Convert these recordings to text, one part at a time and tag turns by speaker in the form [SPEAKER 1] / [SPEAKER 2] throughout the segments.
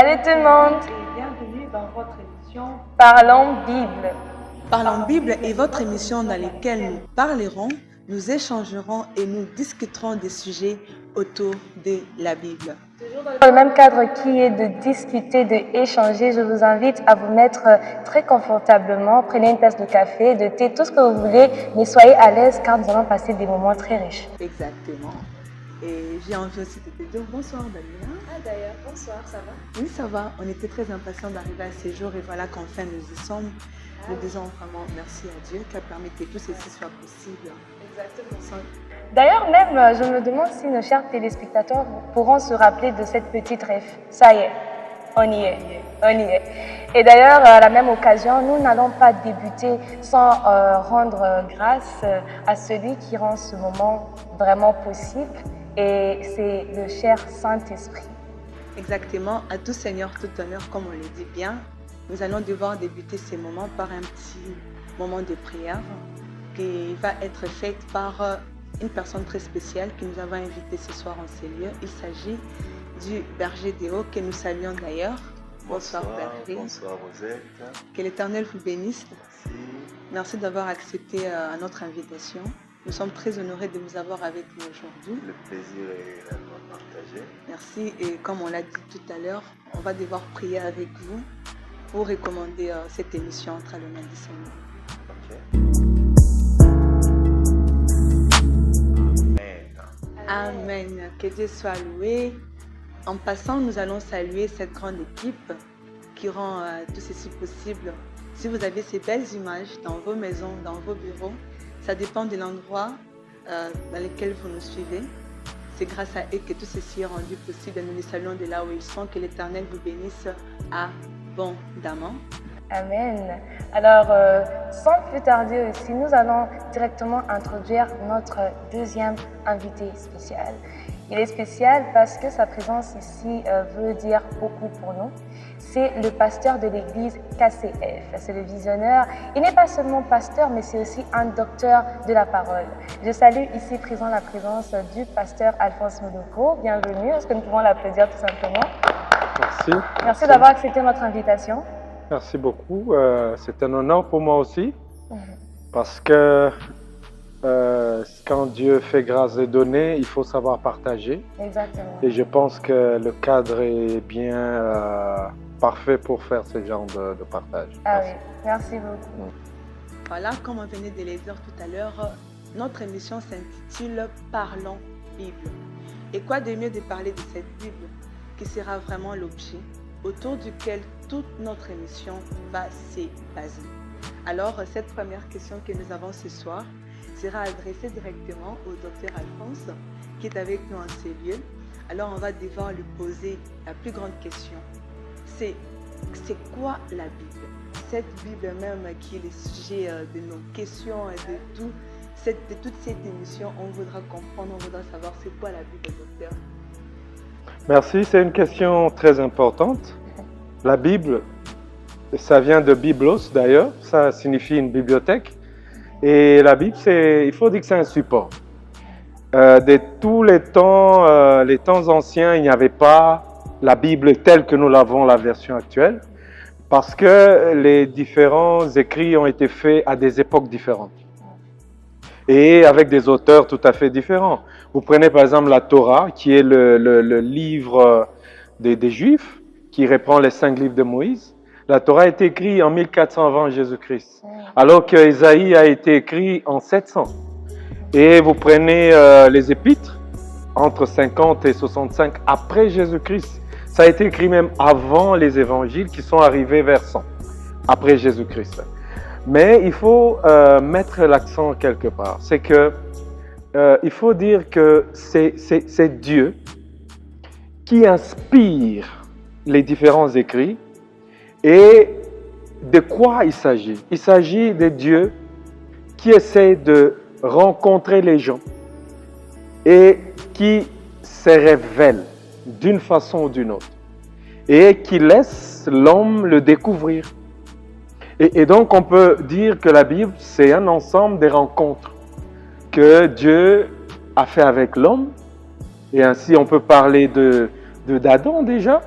[SPEAKER 1] Salut tout le monde!
[SPEAKER 2] Et bienvenue dans votre émission.
[SPEAKER 1] Parlons Bible.
[SPEAKER 3] Parlons Bible est votre émission dans laquelle nous parlerons, nous échangerons et nous discuterons des sujets autour de la Bible.
[SPEAKER 1] Dans le même cadre qui est de discuter, d'échanger, je vous invite à vous mettre très confortablement. Prenez une tasse de café, de thé, tout ce que vous voulez, mais soyez à l'aise car nous allons passer des moments très riches.
[SPEAKER 3] Exactement. Et j'ai envie aussi de te dire bonsoir Damien.
[SPEAKER 4] Ah d'ailleurs, bonsoir, ça va?
[SPEAKER 3] Oui, ça va. On était très impatients d'arriver à ces jours et voilà qu'enfin nous y sommes. Nous disons vraiment merci à Dieu qui a permis que tout ceci soit possible.
[SPEAKER 4] Exactement.
[SPEAKER 1] D'ailleurs, même, je me demande si nos chers téléspectateurs pourront se rappeler de cette petite rêve. Ça y est, on y est, on y est. Et d'ailleurs, à la même occasion, nous n'allons pas débuter sans rendre grâce à celui qui rend ce moment vraiment possible, et c'est le cher Saint-Esprit.
[SPEAKER 3] Exactement, à tout Seigneur, tout honneur, comme on le dit bien. Nous allons devoir débuter ces moments par un petit moment de prière qui va être fait par une personne très spéciale que nous avons invitée ce soir en ces lieux. Il s'agit du berger des Hauts que nous saluons d'ailleurs. Bonsoir berger.
[SPEAKER 5] Bonsoir Rosette.
[SPEAKER 3] Que l'Éternel vous bénisse.
[SPEAKER 5] Merci.
[SPEAKER 3] Merci d'avoir accepté notre invitation. Nous sommes très honorés de vous avoir avec nous aujourd'hui.
[SPEAKER 5] Le plaisir est réellement partagé.
[SPEAKER 3] Merci et comme on l'a dit tout à l'heure, on va devoir prier avec vous pour recommander cette émission entre le main du Seigneur.
[SPEAKER 5] Ok.
[SPEAKER 3] Amen. Que Dieu soit loué. En passant, nous allons saluer cette grande équipe qui rend tout ceci possible. Si vous avez ces belles images dans vos maisons, dans vos bureaux, ça dépend de l'endroit dans lequel vous nous suivez. C'est grâce à eux que tout ceci est rendu possible. Nous les saluons de là où ils sont. Que l'Éternel vous bénisse abondamment.
[SPEAKER 1] Amen. Alors, sans plus tarder aussi, nous allons directement introduire notre deuxième invité spécial. Il est spécial parce que sa présence ici veut dire beaucoup pour nous. C'est le pasteur de l'église KCF. C'est le visionneur. Il n'est pas seulement pasteur, mais c'est aussi un docteur de la parole. Je salue ici présent la présence du pasteur Alphonse Modoko. Bienvenue. Est-ce que nous pouvons l'applaudir tout simplement?
[SPEAKER 6] Merci.
[SPEAKER 1] Merci d'avoir accepté notre invitation.
[SPEAKER 6] Merci beaucoup. C'est un honneur pour moi aussi parce que quand Dieu fait grâce et donner, il faut savoir partager.
[SPEAKER 1] Exactement.
[SPEAKER 6] Et je pense que le cadre est bien parfait pour faire ce genre de partage.
[SPEAKER 1] Ah
[SPEAKER 6] Merci.
[SPEAKER 1] oui, merci beaucoup.
[SPEAKER 3] Voilà, comme on venait de le dire tout à l'heure, notre émission s'intitule Parlons Bible. Et quoi de mieux de parler de cette Bible qui sera vraiment l'objet autour duquel toute notre émission va se baser. Alors, cette première question que nous avons ce soir sera adressée directement au docteur Alphonse qui est avec nous en ces lieux. Alors, on va devoir lui poser la plus grande question. C'est quoi la Bible? Cette Bible même qui est le sujet de nos questions et de toute cette émission, on voudra comprendre, on voudra savoir c'est quoi la Bible, docteur.
[SPEAKER 6] Merci, c'est une question très importante. La Bible, ça vient de Biblos d'ailleurs, ça signifie une bibliothèque. Et la Bible, il faut dire que c'est un support. De tous les temps anciens, il n'y avait pas la Bible telle que nous l'avons, la version actuelle, parce que les différents écrits ont été faits à des époques différentes et avec des auteurs tout à fait différents. Vous prenez par exemple la Torah, qui est le livre des Juifs, qui reprend les 5 livres de Moïse. La Torah a été écrite en 1400 avant Jésus-Christ, alors que Isaïe a été écrit en 700. Et vous prenez les Épîtres, entre 50 et 65 après Jésus-Christ. Ça a été écrit même avant les évangiles qui sont arrivés vers 100, après Jésus-Christ. Mais il faut mettre l'accent quelque part. C'est que il faut dire que c'est Dieu qui inspire les différents écrits. Et de quoi il s'agit? Il s'agit de Dieu qui essaie de rencontrer les gens et qui se révèle d'une façon ou d'une autre et qui laisse l'homme le découvrir. Et donc on peut dire que la Bible, c'est un ensemble des rencontres que Dieu a fait avec l'homme. Et ainsi on peut parler d'Adam déjà,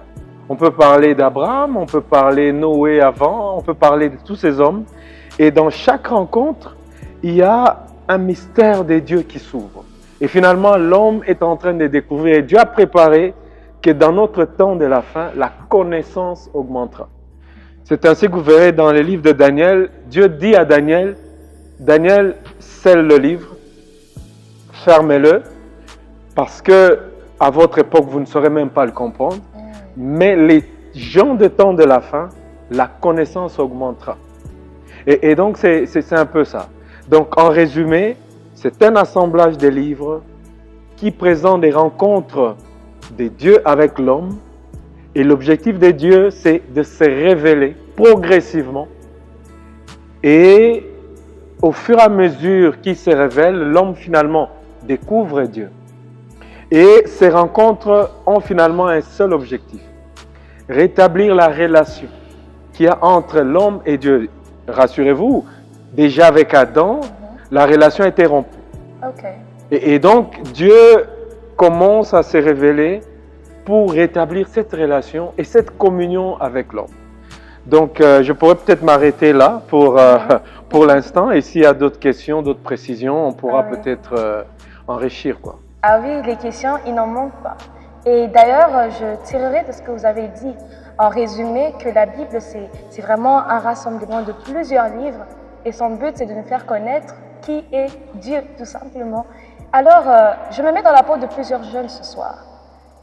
[SPEAKER 6] On peut parler d'Abraham, on peut parler de Noé avant, on peut parler de tous ces hommes. Et dans chaque rencontre, il y a un mystère des dieux qui s'ouvre. Et finalement, l'homme est en train de découvrir. Et Dieu a préparé que dans notre temps de la fin, la connaissance augmentera. C'est ainsi que vous verrez dans le livre de Daniel, Dieu dit à Daniel, Daniel, scelle le livre, fermez-le, parce que à votre époque, vous ne saurez même pas le comprendre. Mais les gens de temps de la fin, la connaissance augmentera. Et donc, c'est un peu ça. Donc, en résumé, c'est un assemblage de livres qui présentent des rencontres des dieux avec l'homme. Et l'objectif des dieux, c'est de se révéler progressivement. Et au fur et à mesure qu'il se révèle, l'homme finalement découvre Dieu. Et ces rencontres ont finalement un seul objectif. Rétablir la relation qu'il y a entre l'homme et Dieu. Rassurez-vous, déjà avec Adam, la relation était rompue.
[SPEAKER 1] Okay.
[SPEAKER 6] Et donc, Dieu commence à se révéler pour rétablir cette relation et cette communion avec l'homme. Donc, je pourrais peut-être m'arrêter là pour l'instant. Et s'il y a d'autres questions, d'autres précisions, on pourra peut-être enrichir, quoi.
[SPEAKER 1] Ah oui, les questions, il n'en manque pas. Et d'ailleurs, je tirerai de ce que vous avez dit, en résumé, que la Bible, c'est vraiment un rassemblement de plusieurs livres et son but, c'est de nous faire connaître qui est Dieu, tout simplement. Alors, je me mets dans la peau de plusieurs jeunes ce soir.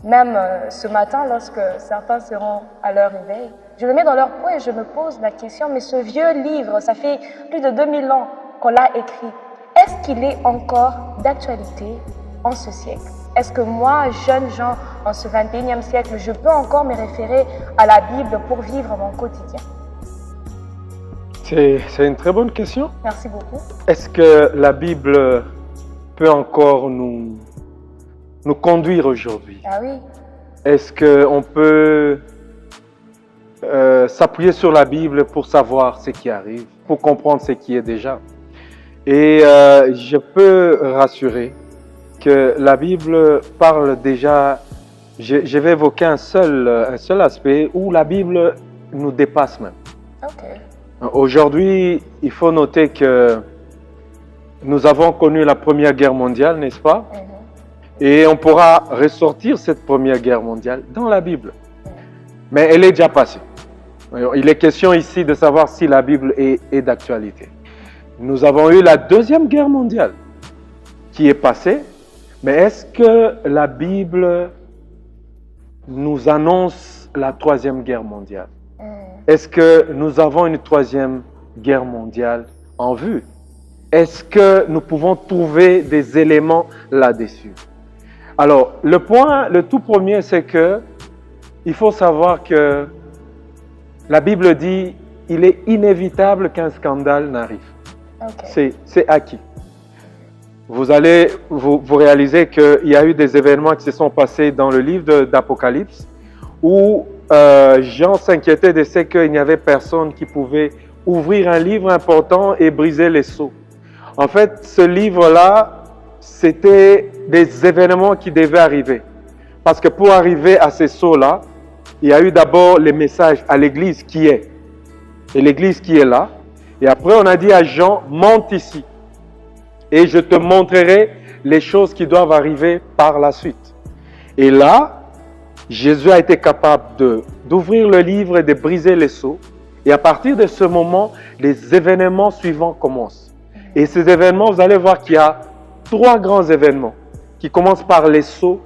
[SPEAKER 1] Même ce matin, lorsque certains seront à leur réveil, je me mets dans leur peau et je me pose la question, mais ce vieux livre, ça fait plus de 2000 ans qu'on l'a écrit. Est-ce qu'il est encore d'actualité en ce siècle? Est-ce que moi, jeune Jean, en ce 21e siècle, je peux encore me référer à la Bible pour vivre mon quotidien?
[SPEAKER 6] C'est une très bonne question.
[SPEAKER 1] Merci beaucoup.
[SPEAKER 6] Est-ce que la Bible peut encore nous conduire aujourd'hui?
[SPEAKER 1] Ah oui.
[SPEAKER 6] Est-ce qu'on peut s'appuyer sur la Bible pour savoir ce qui arrive, pour comprendre ce qui est déjà? Et je peux rassurer que la Bible parle déjà, je vais évoquer un seul aspect où la Bible nous dépasse même.
[SPEAKER 1] Okay.
[SPEAKER 6] Aujourd'hui, il faut noter que nous avons connu la Première Guerre mondiale, n'est-ce pas? Et on pourra ressortir cette Première Guerre mondiale dans la Bible. Mais elle est déjà passée. Il est question ici de savoir si la Bible est d'actualité. Nous avons eu la Deuxième Guerre mondiale qui est passée. Mais est-ce que la Bible nous annonce la Troisième Guerre mondiale? Est-ce que nous avons une Troisième Guerre mondiale en vue? Est-ce que nous pouvons trouver des éléments là-dessus? Alors, le tout premier, c'est que il faut savoir que la Bible dit il est inévitable qu'un scandale n'arrive.
[SPEAKER 1] Okay.
[SPEAKER 6] C'est acquis. Vous allez vous réaliser qu'il y a eu des événements qui se sont passés dans le livre d'Apocalypse où Jean s'inquiétait de ce qu'il n'y avait personne qui pouvait ouvrir un livre important et briser les sceaux. En fait, ce livre-là, c'était des événements qui devaient arriver. Parce que pour arriver à ces sceaux-là, il y a eu d'abord les messages à l'Église qui est. Et l'Église qui est là. Et après, on a dit à Jean, monte ici. Et je te montrerai les choses qui doivent arriver par la suite. Et là, Jésus a été capable d'ouvrir le livre et de briser les sceaux. Et à partir de ce moment, les événements suivants commencent. Et ces événements, vous allez voir qu'il y a 3 grands événements qui commencent par les sceaux.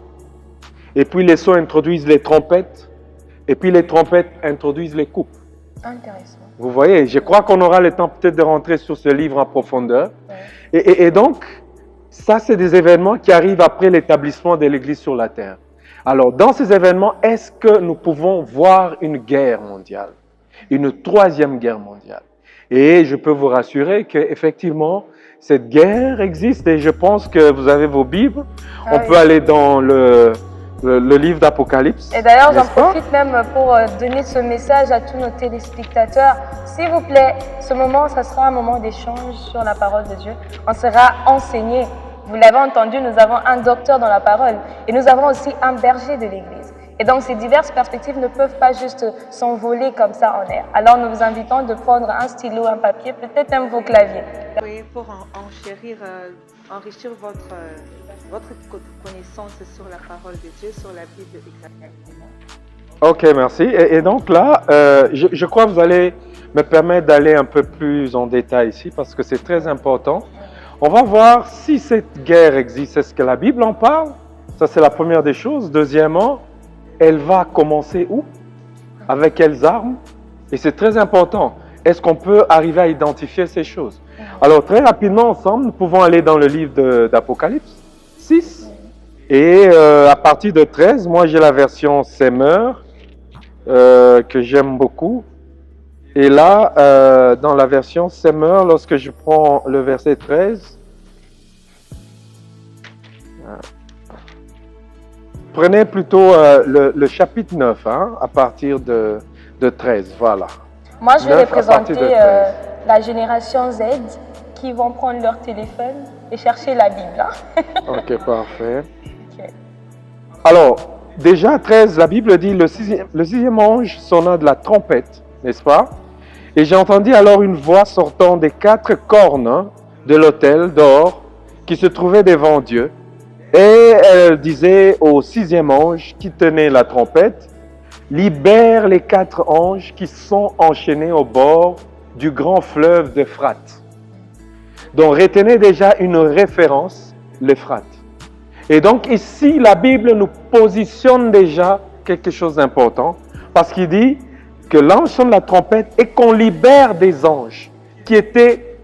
[SPEAKER 6] Et puis les sceaux introduisent les trompettes. Et puis les trompettes introduisent les coupes.
[SPEAKER 1] Intéressant.
[SPEAKER 6] Vous voyez, je crois qu'on aura le temps peut-être de rentrer sur ce livre en profondeur. Ouais. Et donc, ça, c'est des événements qui arrivent après l'établissement de l'Église sur la terre. Alors, dans ces événements, est-ce que nous pouvons voir une guerre mondiale? Une 3e guerre mondiale? Et je peux vous rassurer qu'effectivement, cette guerre existe et je pense que vous avez vos Bibles. On peut aller dans le livre d'Apocalypse.
[SPEAKER 1] Et d'ailleurs, j'en profite même pour donner ce message à tous nos téléspectateurs. S'il vous plaît, ce moment, ça sera un moment d'échange sur la parole de Dieu. On sera enseigné. Vous l'avez entendu, nous avons un docteur dans la parole et nous avons aussi un berger de l'Église. Et donc, ces diverses perspectives ne peuvent pas juste s'envoler comme ça en l'air. Alors, nous vous invitons de prendre un stylo, un papier, peut-être même vos claviers.
[SPEAKER 3] Oui, pour enrichir votre connaissance sur la parole de Dieu, sur la Bible exactement.
[SPEAKER 6] Ok, merci. Et donc là, je crois que vous allez me permettre d'aller un peu plus en détail ici parce que c'est très important. On va voir si cette guerre existe. Est-ce que la Bible en parle? Ça, c'est la première des choses. Deuxièmement, elle va commencer où? Avec quelles armes? Et c'est très important. Est-ce qu'on peut arriver à identifier ces choses? Alors, très rapidement, ensemble, nous pouvons aller dans le livre d'Apocalypse 6. Et à partir de 13, moi, j'ai la version Semeur que j'aime beaucoup. Et là, dans la version Semeur, lorsque je prends le verset 13, prenez plutôt le chapitre 9, à partir de 13, voilà.
[SPEAKER 1] Moi, je vais
[SPEAKER 6] 9 à partir
[SPEAKER 1] représenter
[SPEAKER 6] de 13.
[SPEAKER 1] la génération Z qui vont prendre leur téléphone et chercher la Bible.
[SPEAKER 6] Ok, parfait.
[SPEAKER 1] Ok.
[SPEAKER 6] Alors, déjà, 13, la Bible dit, le sixième ange sonna de la trompette, n'est-ce pas? Et j'ai entendu alors une voix sortant des 4 cornes de l'autel d'or qui se trouvait devant Dieu. Et elle disait au sixième ange qui tenait la trompette, « Libère les 4 anges qui sont enchaînés au bord du grand fleuve d'Euphrate. » Donc, retenez déjà une référence, l'Euphrate. Et donc ici, la Bible nous positionne déjà quelque chose d'important parce qu'il dit que l'ange sonne la trompette et qu'on libère des anges qui étaient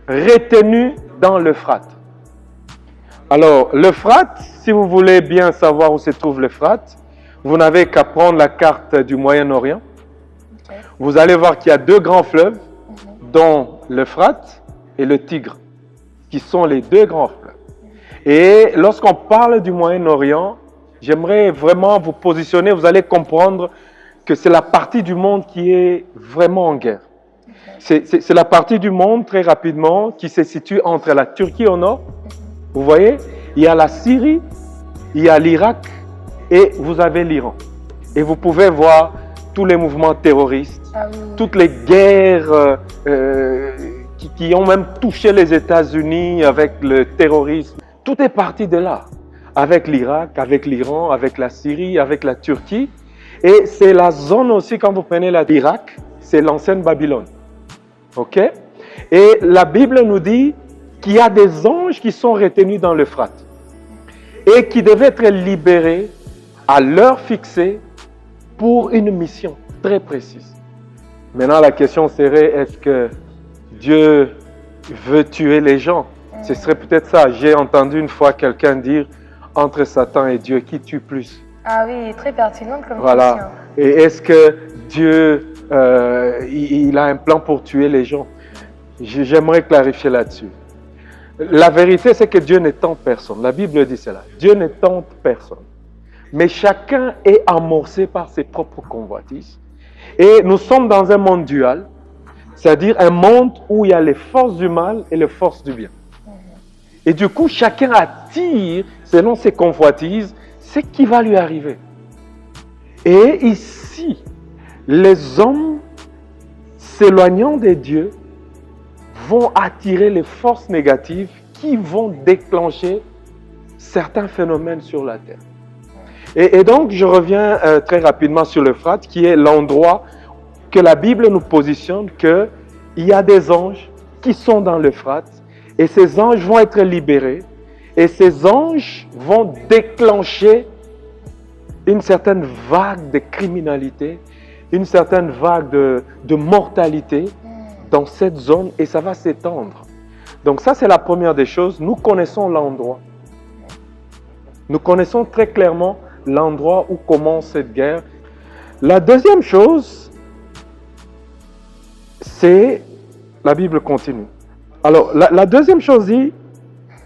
[SPEAKER 6] retenus dans l'Euphrate. Alors, l'Euphrate, si vous voulez bien savoir où se trouve l'Euphrate, vous n'avez qu'à prendre la carte du Moyen-Orient.
[SPEAKER 1] Ok.
[SPEAKER 6] Vous allez voir qu'il y a 2 grands fleuves, dont l'Euphrate et le Tigre, qui sont les 2 grands fleuves. Et lorsqu'on parle du Moyen-Orient, j'aimerais vraiment vous positionner, vous allez comprendre que c'est la partie du monde qui est vraiment en guerre. C'est la partie du monde, très rapidement, qui se situe entre la Turquie au nord, vous voyez, il y a la Syrie, il y a l'Irak et vous avez l'Iran. Et vous pouvez voir tous les mouvements terroristes, toutes les guerres qui ont même touché les États-Unis avec le terrorisme. Tout est parti de là, avec l'Irak, avec l'Iran, avec la Syrie, avec la Turquie. Et c'est la zone aussi, quand vous prenez l'Irak, c'est l'ancienne Babylone. OK? Et la Bible nous dit qu'il y a des anges qui sont retenus dans l'Euphrate et qui devaient être libérés à l'heure fixée pour une mission très précise. Maintenant, la question serait, est-ce que Dieu veut tuer les gens? Ce serait peut-être ça. J'ai entendu une fois quelqu'un dire, entre Satan et Dieu, qui tue plus?
[SPEAKER 1] Ah oui, très pertinente comme
[SPEAKER 6] Voilà.
[SPEAKER 1] question.
[SPEAKER 6] Et est-ce que Dieu, il a un plan pour tuer les gens? J'aimerais clarifier là-dessus. La vérité, c'est que Dieu ne tente personne. La Bible dit cela. Dieu ne tente personne. Mais chacun est amorcé par ses propres convoitises. Et nous sommes dans un monde dual, c'est-à-dire un monde où il y a les forces du mal et les forces du bien. Et du coup, chacun attire, selon ses convoitises, ce qui va lui arriver. Et ici, les hommes s'éloignant de Dieu vont attirer les forces négatives qui vont déclencher certains phénomènes sur la terre. Et donc, je reviens très rapidement sur l'Euphrate, qui est l'endroit que la Bible nous positionne, qu'il y a des anges qui sont dans l'Euphrate, et ces anges vont être libérés, et ces anges vont déclencher une certaine vague de criminalité, une certaine vague de mortalité dans cette zone, et ça va s'étendre. Donc ça, c'est la première des choses. Nous connaissons l'endroit. Nous connaissons très clairement l'endroit où commence cette guerre. La deuxième chose, c'est... La Bible continue. Alors, la deuxième chose dit,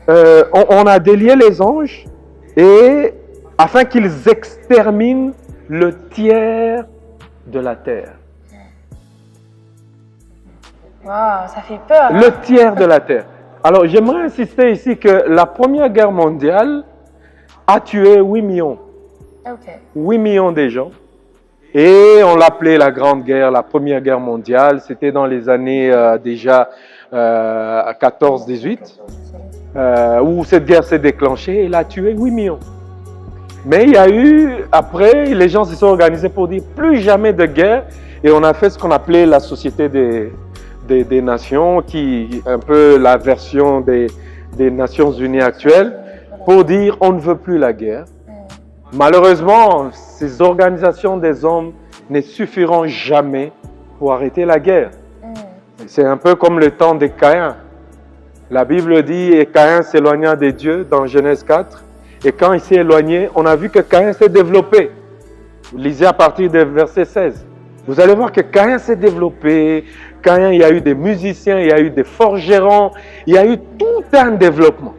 [SPEAKER 6] on a délié les anges et afin qu'ils exterminent le tiers de la terre.
[SPEAKER 1] Waouh, ça fait peur.
[SPEAKER 6] Le tiers de la terre. Alors, j'aimerais insister ici que la Première Guerre mondiale a tué 8 millions
[SPEAKER 1] OK.
[SPEAKER 6] 8 millions de gens. Et on l'appelait la Grande Guerre, la Première Guerre mondiale. C'était dans les années déjà 14-18, où cette guerre s'est déclenchée et elle a tué 8 millions. Mais il y a eu, après, les gens se sont organisés pour dire plus jamais de guerre. Et on a fait ce qu'on appelait la Société des Nations, qui est un peu la version des Nations Unies actuelles, pour dire on ne veut plus la guerre. Malheureusement, ces organisations des hommes ne suffiront jamais pour arrêter la guerre. C'est un peu comme le temps de Caïn. La Bible dit, et Caïn s'éloigna de Dieu dans Genèse 4. Et quand il s'est éloigné, on a vu que Caïn s'est développé. Vous lisez à partir du verset 16. Vous allez voir que Caïn s'est développé. Caïn, il y a eu des musiciens, il y a eu des forgerons, il y a eu tout un développement.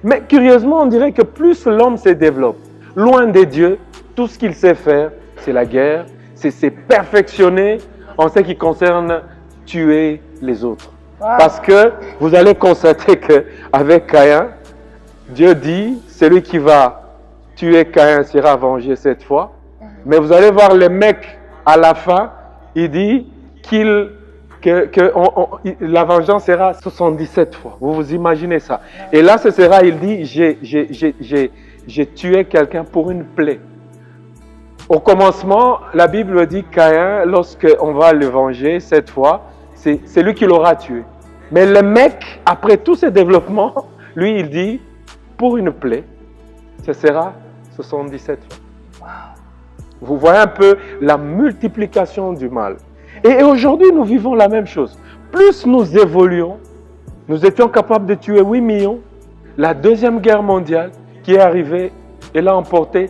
[SPEAKER 6] Mais curieusement, on dirait que plus l'homme se développe, loin de Dieu, tout ce qu'il sait faire, c'est la guerre, c'est se perfectionner en ce qui concerne tuer les autres.
[SPEAKER 1] Wow.
[SPEAKER 6] Parce que vous allez constater qu'avec Caïn, Dieu dit, celui qui va tuer Caïn sera vengé cette fois. Mais vous allez voir le mec à la fin, il dit la vengeance sera 77 fois. Vous vous imaginez ça? Et là, ce sera, il dit, j'ai tué quelqu'un pour une plaie. Au commencement, la Bible dit Caïn, lorsqu'on va le venger cette fois, c'est lui qui l'aura tué. Mais le mec, après tout ce développement, lui, il dit, pour une plaie, ce sera 77 fois. Vous voyez un peu la multiplication du mal. Et aujourd'hui, nous vivons la même chose. Plus nous évoluons, nous étions capables de tuer 8 millions. La Deuxième Guerre mondiale qui est arrivée, elle a emporté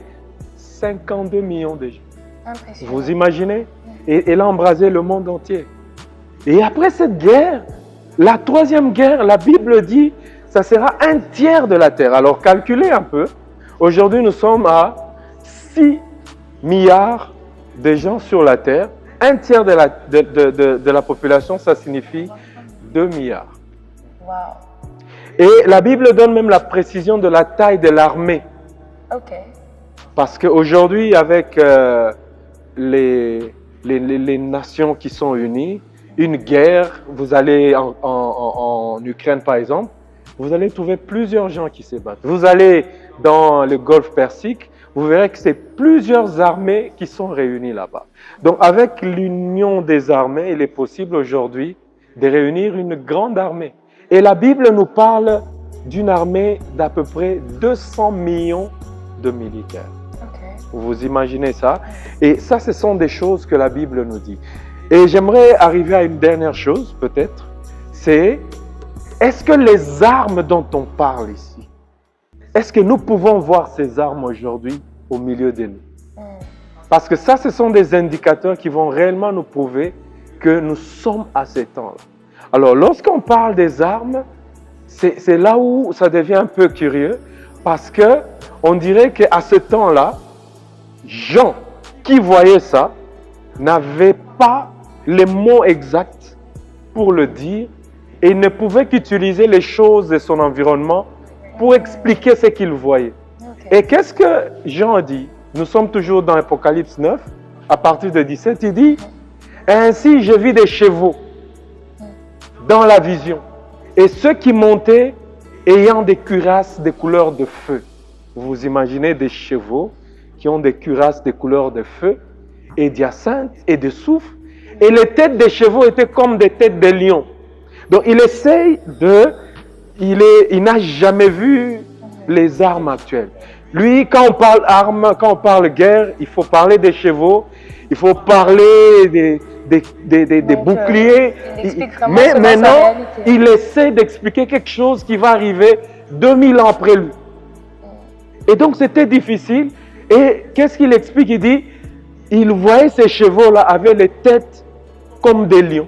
[SPEAKER 6] 52 millions de gens.
[SPEAKER 1] Impressionnant.
[SPEAKER 6] Vous imaginez? Et elle a embrasé le monde entier. Et après cette guerre, la Troisième Guerre, la Bible dit, ça sera 1/3 de la terre. Alors calculez un peu. Aujourd'hui, nous sommes à 6 milliards de gens sur la terre. 1/3 de la population, ça signifie 2 milliards.
[SPEAKER 1] Wow.
[SPEAKER 6] Et la Bible donne même la précision de la taille de l'armée.
[SPEAKER 1] OK.
[SPEAKER 6] Parce qu'aujourd'hui, avec les nations qui sont unies, une guerre, vous allez en Ukraine par exemple, vous allez trouver plusieurs gens qui se battent. Vous allez dans le Golfe Persique, vous verrez que c'est plusieurs armées qui sont réunies là-bas. Donc avec l'union des armées, il est possible aujourd'hui de réunir une grande armée. Et la Bible nous parle d'une armée d'à peu près 200 millions de militaires.
[SPEAKER 1] OK.
[SPEAKER 6] Vous imaginez ça? Et ça, ce sont des choses que la Bible nous dit. Et j'aimerais arriver à une dernière chose, peut-être. C'est, est-ce que les armes dont on parle ici, est-ce que nous pouvons voir ces armes aujourd'hui au milieu de nous? Parce que ça, ce sont des indicateurs qui vont réellement nous prouver que nous sommes à ces temps-là. Alors, lorsqu'on parle des armes, c'est là où ça devient un peu curieux, parce que on dirait qu'à ce temps-là, Jean, qui voyait ça, n'avait pas les mots exacts pour le dire et ne pouvait qu'utiliser les choses de son environnement pour expliquer ce qu'il voyait.
[SPEAKER 1] Okay.
[SPEAKER 6] Et qu'est-ce que Jean dit? Nous sommes toujours dans Apocalypse 9, à partir de 17, il dit « Ainsi je vis des chevaux dans la vision, et ceux qui montaient ayant des cuirasses de couleur de feu. » Vous imaginez des chevaux qui ont des cuirasses de couleur de feu et d'hyacinthe et de soufre. Et les têtes des chevaux étaient comme des têtes de lions. Donc il essaye il n'a jamais vu les armes actuelles. Lui, quand on parle armes, quand on parle guerre, il faut parler des chevaux, il faut parler des boucliers. Mais maintenant, il essaie d'expliquer quelque chose qui va arriver 2000 ans après lui. Et donc c'était difficile. Et qu'est-ce qu'il explique? Il dit, il voyait ces chevaux-là avaient les têtes comme des lions.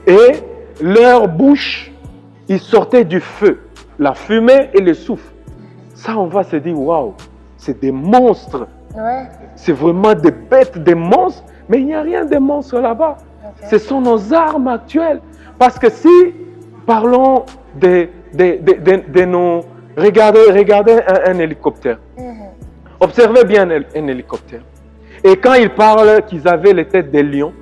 [SPEAKER 6] Et leur bouche, ils sortaient du feu, la fumée et le souffle. Ça, on va se dire, waouh, c'est des monstres.
[SPEAKER 1] Ouais.
[SPEAKER 6] C'est vraiment des bêtes, des monstres. Mais il n'y a rien de monstres là-bas. Okay. Ce sont nos armes actuelles. Parce que si, parlons de nos... Regardez un hélicoptère. Observez bien un hélicoptère. Et quand il parle qu'ils avaient les têtes des lions,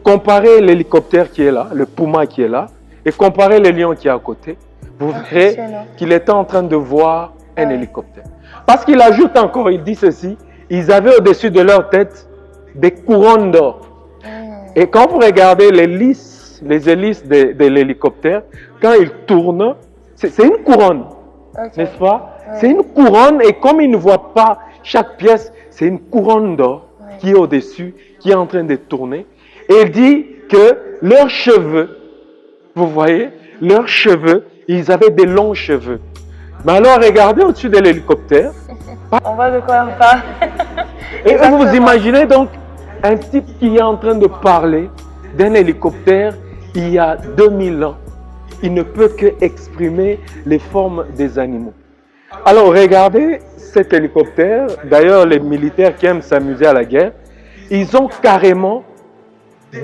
[SPEAKER 6] comparez l'hélicoptère qui est là, le Puma qui est là, et comparez le lion qui est à côté, vous verrez qu'il était en train de voir un hélicoptère. Parce qu'il ajoute encore, il dit ceci, ils avaient au-dessus de leur tête des couronnes d'or. Et quand vous regardez les hélices de l'hélicoptère, quand il tourne, c'est une couronne, n'est-ce pas? C'est une couronne et comme ils ne voient pas chaque pièce, c'est une couronne d'or qui est au-dessus, qui est en train de tourner. Et il dit que leurs cheveux, vous voyez, leurs cheveux, ils avaient des longs cheveux. Mais alors regardez au-dessus de l'hélicoptère.
[SPEAKER 1] On voit de quoi on parle.
[SPEAKER 6] Et vous imaginez donc un type qui est en train de parler d'un hélicoptère il y a 2000 ans. Il ne peut qu'exprimer les formes des animaux. Alors regardez cet hélicoptère. D'ailleurs, les militaires qui aiment s'amuser à la guerre, ils ont carrément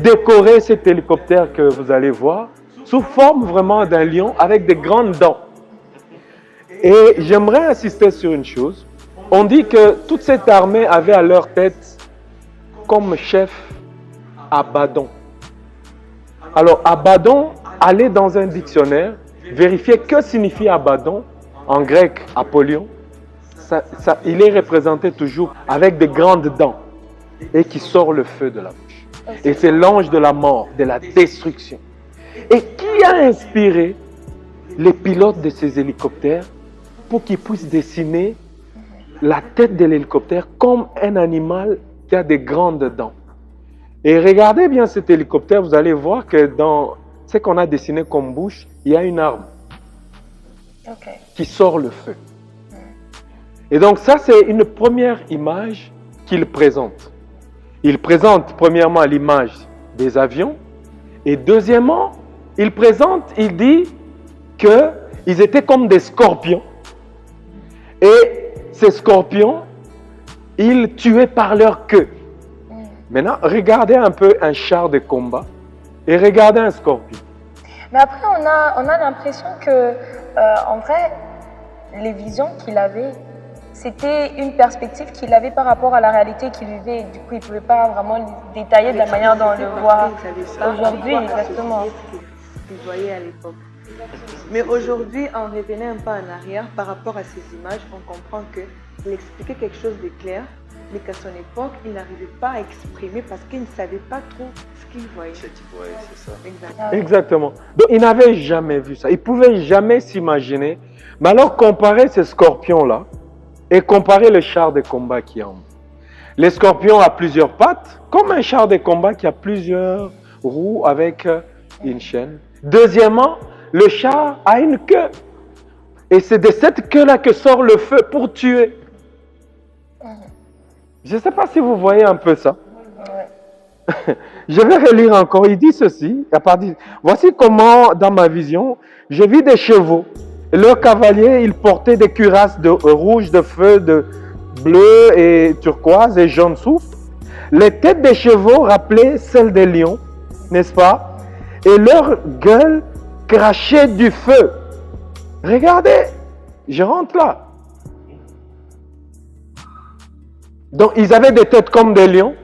[SPEAKER 6] décoré cet hélicoptère que vous allez voir sous forme vraiment d'un lion avec des grandes dents. Et j'aimerais insister sur une chose. On dit que toute cette armée avait à leur tête comme chef Abaddon. Alors Abaddon, allez dans un dictionnaire, vérifiez que signifie Abaddon, en grec Apollyon. Il est représenté toujours avec des grandes dents et qui sort le feu de la bouche. Et c'est l'ange de la mort, de la destruction. Et qui a inspiré les pilotes de ces hélicoptères pour qu'ils puissent dessiner la tête de l'hélicoptère comme un animal qui a des grandes dents? Et regardez bien cet hélicoptère, vous allez voir que dans ce qu'on a dessiné comme bouche, il y a une arme qui sort le feu. Et donc ça, c'est une première image qu'il présente. Il présente premièrement l'image des avions et deuxièmement, il dit qu'ils étaient comme des scorpions. Et ces scorpions, ils tuaient par leur queue. Maintenant, regardez un peu un char de combat et regardez un scorpion.
[SPEAKER 1] Mais après, on a l'impression que, en vrai, les visions qu'il avait, c'était une perspective qu'il avait par rapport à la réalité qu'il vivait. Du coup, il ne pouvait pas vraiment les détailler de la manière dont on le voit aujourd'hui, exactement.
[SPEAKER 3] Qu'il voyait à l'époque. Mais aujourd'hui, en revenant un pas en arrière par rapport à ces images, on comprend qu'il expliquait quelque chose de clair, mais qu'à son époque, il n'arrivait pas à exprimer parce qu'il ne savait pas trop ce qu'il voyait.
[SPEAKER 5] C'est ça.
[SPEAKER 3] Exactement.
[SPEAKER 6] Exactement. Donc, il n'avait jamais vu ça. Il ne pouvait jamais s'imaginer. Mais alors, comparez ces scorpions-là et comparez le char de combat qui est en haut. Les scorpions ont plusieurs pattes, comme un char de combat qui a plusieurs roues avec une chaîne. Deuxièmement, le char a une queue. Et c'est de cette queue-là que sort le feu pour tuer. Je ne sais pas si vous voyez un peu ça. Je vais relire encore. Il dit ceci. Voici comment, dans ma vision, je vis des chevaux. Et leurs cavaliers, ils portaient des cuirasses rouges de feu, de bleu et turquoise et jaune soufre. Les têtes des chevaux rappelaient celles des lions, n'est-ce pas? Et leur gueule crachait du feu. Regardez, je rentre là. Donc, ils avaient des têtes comme des lions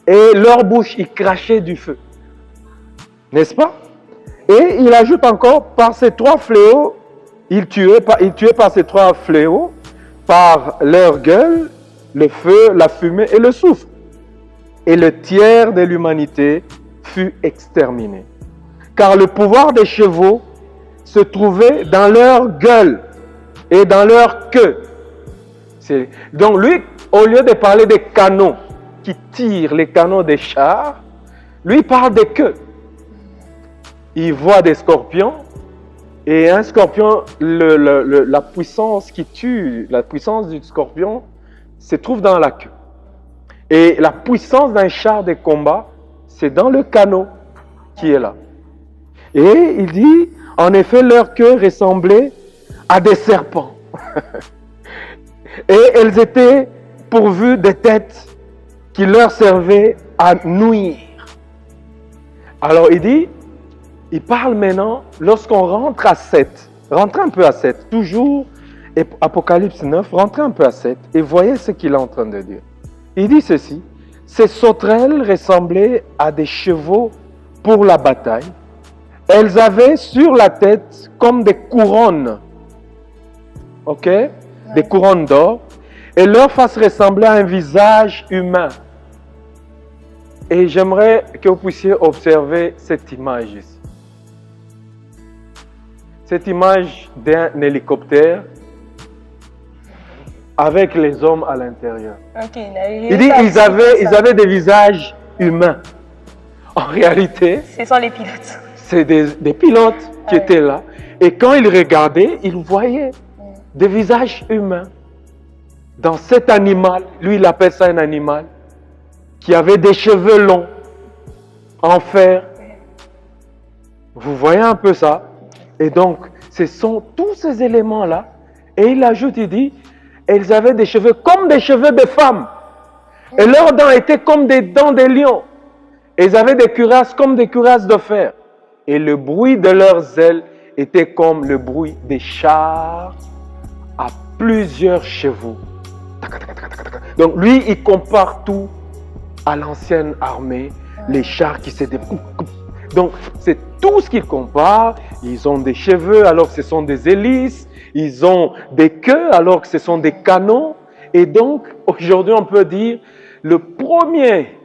[SPEAKER 6] et leur bouche, ils crachaient du feu. N'est-ce pas? Et il ajoute encore, par ces trois fléaux, ils tuaient par ces trois fléaux, par leur gueule, le feu, la fumée et le soufre. Et le tiers de l'humanité fut exterminé. Car le pouvoir des chevaux se trouvait dans leur gueule et dans leur queue. Donc lui, au lieu de parler des canons qui tirent les canons des chars, lui il parle des queues. Il voit des scorpions et un scorpion, la puissance qui tue, la puissance du scorpion se trouve dans la queue. Et la puissance d'un char de combat, c'est dans le canot qui est là. Et il dit, en effet, leur queue ressemblait à des serpents. Et elles étaient pourvues de têtes qui leur servaient à nuire. Alors il dit, il parle maintenant, lorsqu'on rentre à 7, rentre un peu à 7, toujours Et Apocalypse 9, rentrez un peu à 7 et voyez ce qu'il est en train de dire. Il dit ceci, ces sauterelles ressemblaient à des chevaux pour la bataille. Elles avaient sur la tête comme des couronnes, ok? Des couronnes d'or. Et leur face ressemblait à un visage humain. Et j'aimerais que vous puissiez observer cette image ici. Cette image d'un hélicoptère avec les hommes à l'intérieur.
[SPEAKER 1] Ok,
[SPEAKER 6] Il dit ils avaient des visages humains. En réalité,
[SPEAKER 1] Ce sont les pilotes.
[SPEAKER 6] c'est des pilotes qui étaient là. Et quand ils regardaient, ils voyaient des visages humains. Dans cet animal, lui il appelle ça un animal, qui avait des cheveux longs, en fer. Vous voyez un peu ça? Et donc, ce sont tous ces éléments-là. Et il ajoute, il dit, elles avaient des cheveux comme des cheveux de femmes. Et leurs dents étaient comme des dents de lions. Elles avaient des cuirasses comme des cuirasses de fer. Et le bruit de leurs ailes était comme le bruit des chars à plusieurs chevaux. Donc lui, il compare tout à l'ancienne armée, les chars qui se découpent. Donc c'est tout ce qu'il compare. Ils ont des cheveux alors que ce sont des hélices. Ils ont des queues alors que ce sont des canons. Et donc aujourd'hui, on peut dire le premier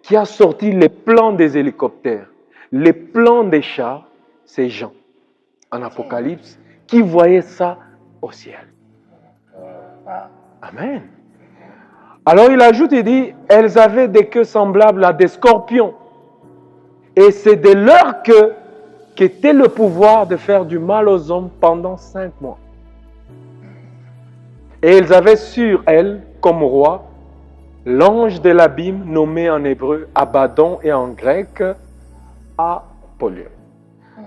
[SPEAKER 6] qui a sorti les plans des hélicoptères, les plans des chars, c'est Jean, en Apocalypse, qui voyait ça au ciel. Amen. Alors il ajoute, il dit, elles avaient des queues semblables à des scorpions. Et c'est de leur queue qu'était le pouvoir de faire du mal aux hommes pendant 5 mois. Et elles avaient sur elles, comme roi, l'ange de l'abîme nommé en hébreu Abaddon et en grec Apollyon.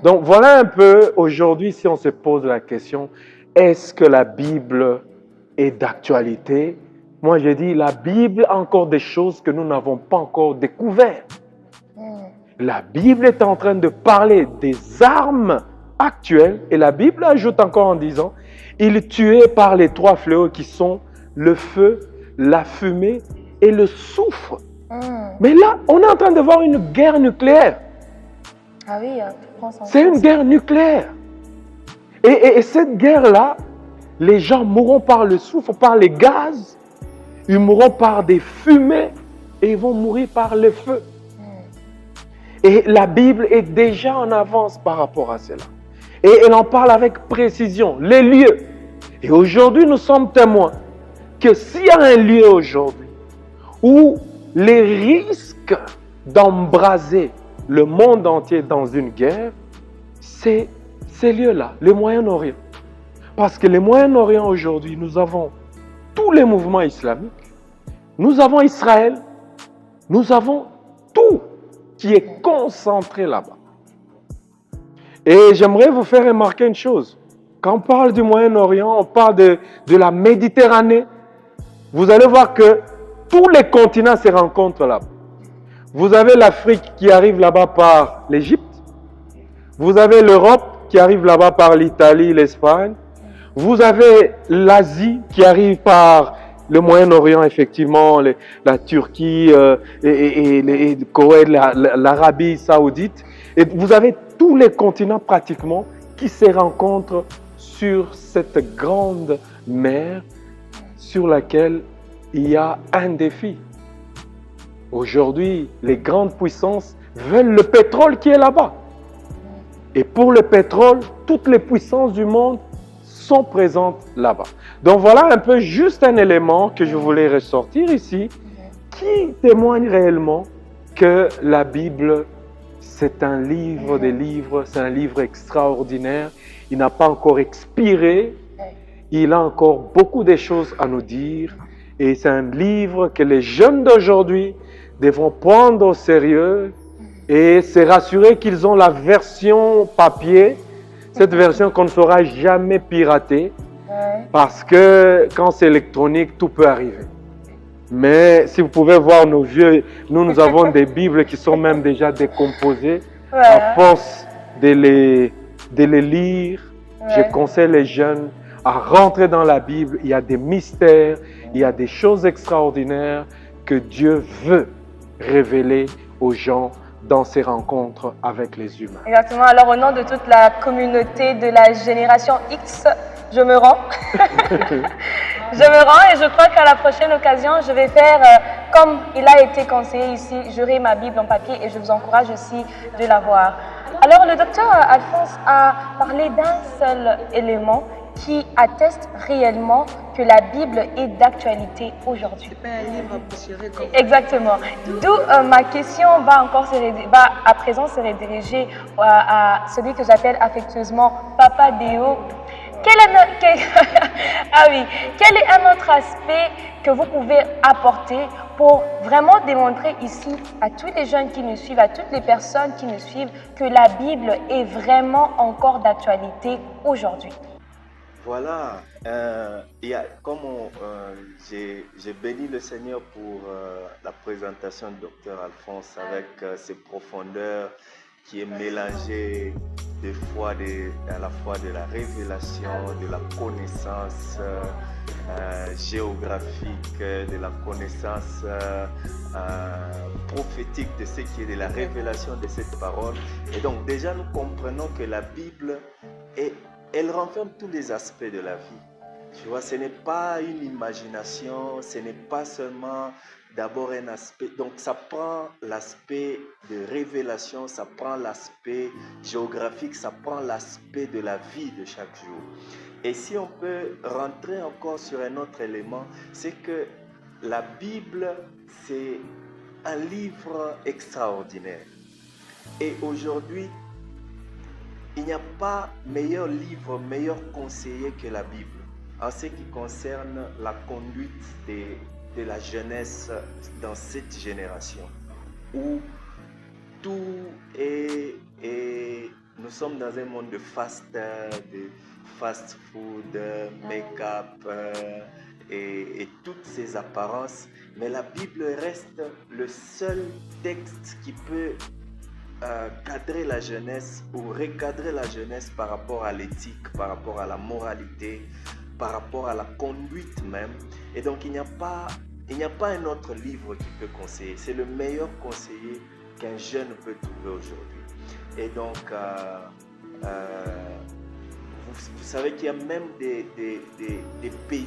[SPEAKER 6] Donc voilà un peu, aujourd'hui, si on se pose la question, est-ce que la Bible est d'actualité? Moi, je dis, la Bible a encore des choses que nous n'avons pas encore découvertes. La Bible est en train de parler des armes actuelles, et la Bible ajoute encore en disant, il est tué par les 3 fléaux qui sont le feu, la fumée et le soufre. Mais là, on est en train de voir une guerre nucléaire.
[SPEAKER 1] Ah oui,
[SPEAKER 6] c'est une guerre nucléaire. Et cette guerre-là, les gens mourront par le soufre, par les gaz, ils mourront par des fumées et ils vont mourir par le feu. Et la Bible est déjà en avance par rapport à cela. Et elle en parle avec précision, les lieux. Et aujourd'hui, nous sommes témoins que s'il y a un lieu aujourd'hui où les risques d'embraser le monde entier dans une guerre, c'est ces lieux-là, le Moyen-Orient. Parce que le Moyen-Orient aujourd'hui, nous avons tous les mouvements islamiques, nous avons Israël, nous avons tout qui est concentré là-bas. Et j'aimerais vous faire remarquer une chose. Quand on parle du Moyen-Orient, on parle de la Méditerranée. Vous allez voir que tous les continents se rencontrent là-bas. Vous avez l'Afrique qui arrive là-bas par l'Égypte. Vous avez l'Europe qui arrive là-bas par l'Italie, l'Espagne. Vous avez l'Asie qui arrive par le Moyen-Orient, effectivement, la Turquie et le Koweït, l'Arabie saoudite. Et vous avez tous les continents pratiquement qui se rencontrent sur cette grande mer sur laquelle il y a un défi. Aujourd'hui, les grandes puissances veulent le pétrole qui est là-bas. Et pour le pétrole, toutes les puissances du monde sont présentes là-bas. Donc voilà un peu juste un élément que je voulais ressortir ici qui témoigne réellement que la Bible, c'est un livre des livres, c'est un livre extraordinaire. Il n'a pas encore expiré. Il a encore beaucoup de choses à nous dire. Et c'est un livre que les jeunes d'aujourd'hui devront prendre au sérieux et se rassurer qu'ils ont la version papier, cette version qu'on ne saura jamais pirater, parce que quand c'est électronique, tout peut arriver. Mais si vous pouvez voir nos vieux, nous avons des Bibles qui sont même déjà décomposées. À force de les lire, je conseille les jeunes, à rentrer dans la Bible. Il y a des mystères, il y a des choses extraordinaires que Dieu veut révéler aux gens dans ses rencontres avec les humains.
[SPEAKER 1] Exactement. Alors, au nom de toute la communauté de la génération X, je me rends. Je me rends et je crois qu'à la prochaine occasion, je vais faire comme il a été conseillé ici. J'aurai ma Bible en papier et je vous encourage aussi de la voir. Alors, le docteur Alphonse a parlé d'un seul élément qui atteste réellement que la Bible est d'actualité aujourd'hui.
[SPEAKER 3] C'est pas un livre poussiéreux comme
[SPEAKER 1] Exactement. D'où ma question va à présent se rediriger à celui que j'appelle affectueusement Papa Déo. Quel est un autre aspect que vous pouvez apporter pour vraiment démontrer ici à tous les jeunes qui nous suivent, à toutes les personnes qui nous suivent, que la Bible est vraiment encore d'actualité aujourd'hui?
[SPEAKER 5] Voilà, j'ai béni le Seigneur pour la présentation du docteur Alphonse avec ses profondeurs qui est mélangée à la fois de la révélation, de la connaissance géographique, de la connaissance prophétique de ce qui est de la révélation de cette parole. Et donc déjà nous comprenons que la Bible elle renferme tous les aspects de la vie. Tu vois, ce n'est pas une imagination, ce n'est pas seulement d'abord un aspect. Donc ça prend l'aspect de révélation, ça prend l'aspect géographique, ça prend l'aspect de la vie de chaque jour. Et si on peut rentrer encore sur un autre élément, c'est que la Bible, c'est un livre extraordinaire. Et aujourd'hui, il n'y a pas meilleur livre, meilleur conseiller que la Bible en ce qui concerne la conduite de la jeunesse dans cette génération où tout est nous sommes dans un monde de fast food, make-up et toutes ces apparences, mais la Bible reste le seul texte qui peut cadrer la jeunesse ou recadrer la jeunesse par rapport à l'éthique, par rapport à la moralité, par rapport à la conduite même. Et donc il n'y a pas un autre livre qui peut conseiller. C'est le meilleur conseiller qu'un jeune peut trouver aujourd'hui. Et donc vous savez qu'il y a même des pays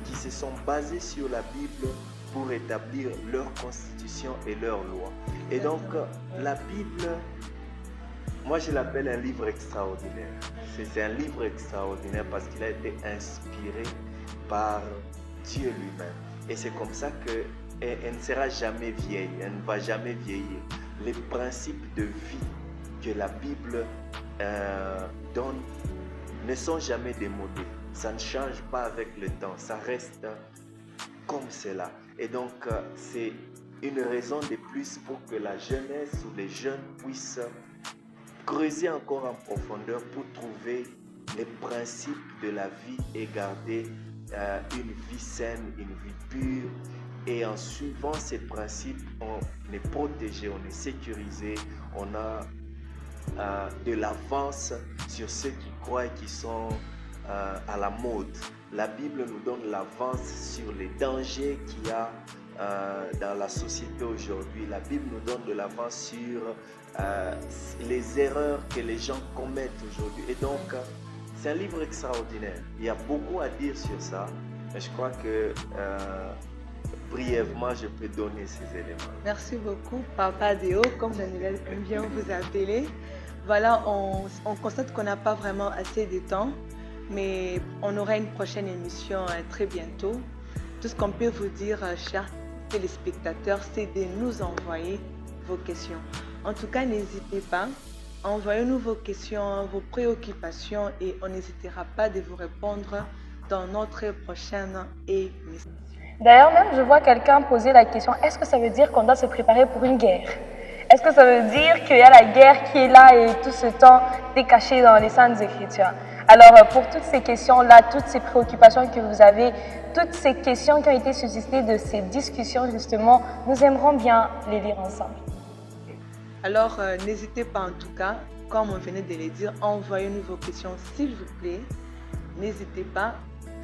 [SPEAKER 5] qui se sont basés sur la Bible pour établir leur constitution et leurs lois. Et donc, la Bible, moi je l'appelle un livre extraordinaire. C'est un livre extraordinaire parce qu'il a été inspiré par Dieu lui-même. Et c'est comme ça qu'elle ne sera jamais vieille, elle ne va jamais vieillir. Les principes de vie que la Bible donne ne sont jamais démodés. Ça ne change pas avec le temps, ça reste comme cela. Et donc, c'est une raison de plus pour que la jeunesse ou les jeunes puissent creuser encore en profondeur pour trouver les principes de la vie et garder une vie saine, une vie pure. Et en suivant ces principes, on est protégé, on est sécurisé, on a de l'avance sur ceux qui croient et qui sont à la mode. La Bible nous donne l'avance sur les dangers qu'il y a dans la société aujourd'hui. La Bible nous donne de l'avance sur les erreurs que les gens commettent aujourd'hui. Et donc, c'est un livre extraordinaire. Il y a beaucoup à dire sur ça, mais je crois que brièvement, je peux donner ces éléments.
[SPEAKER 3] Merci beaucoup, Papa Déo, comme Daniel aime bien vous appeler. Voilà, on constate qu'on n'a pas vraiment assez de temps, mais on aura une prochaine émission très bientôt. Tout ce qu'on peut vous dire, chers téléspectateurs, c'est de nous envoyer vos questions. En tout cas, n'hésitez pas, envoyez-nous vos questions, vos préoccupations et on n'hésitera pas de vous répondre dans notre prochaine émission.
[SPEAKER 1] D'ailleurs, même, je vois quelqu'un poser la question, est-ce que ça veut dire qu'on doit se préparer pour une guerre? Est-ce que ça veut dire qu'il y a la guerre qui est là et tout ce temps est caché dans les Saintes Écritures? Alors, pour toutes ces questions-là, toutes ces préoccupations que vous avez, toutes ces questions qui ont été suscitées de ces discussions, justement, nous aimerons bien les lire ensemble.
[SPEAKER 3] Alors, n'hésitez pas en tout cas, comme on venait de le dire, envoyez-nous vos questions s'il vous plaît. n'hésitez pas.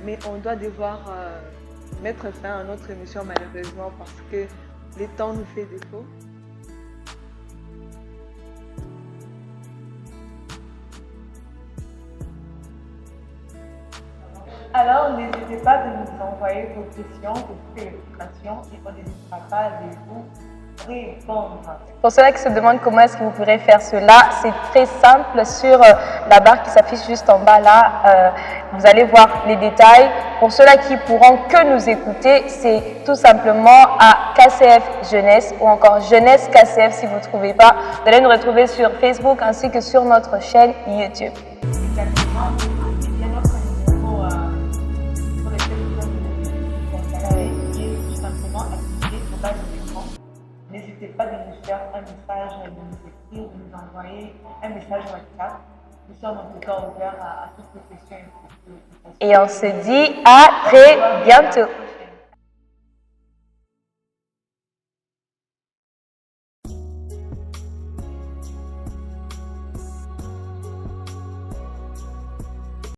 [SPEAKER 3] Mais on doit devoir mettre fin à notre émission malheureusement parce que le temps nous fait défaut.
[SPEAKER 2] Alors, n'hésitez pas de nous envoyer vos questions, vos préoccupations et on n'hésitera pas de vous répondre.
[SPEAKER 1] Pour ceux qui se demandent comment est-ce que vous pourrez faire cela, c'est très simple. Sur la barre qui s'affiche juste en bas là, vous allez voir les détails. Pour ceux-là qui pourront que nous écouter, c'est tout simplement à KCF Jeunesse ou encore Jeunesse KCF si vous ne trouvez pas. Vous allez nous retrouver sur Facebook ainsi que sur notre chaîne YouTube.
[SPEAKER 2] Exactement. Et bien notre numéro sur lequel vous avez tout simplement activer vos bases d'écran. N'hésitez pas de nous faire un message, de nous écrire, de nous envoyer un message WhatsApp. Nous sommes en tout cas ouverts à toutes vos questions.
[SPEAKER 1] Et on se dit à très bientôt.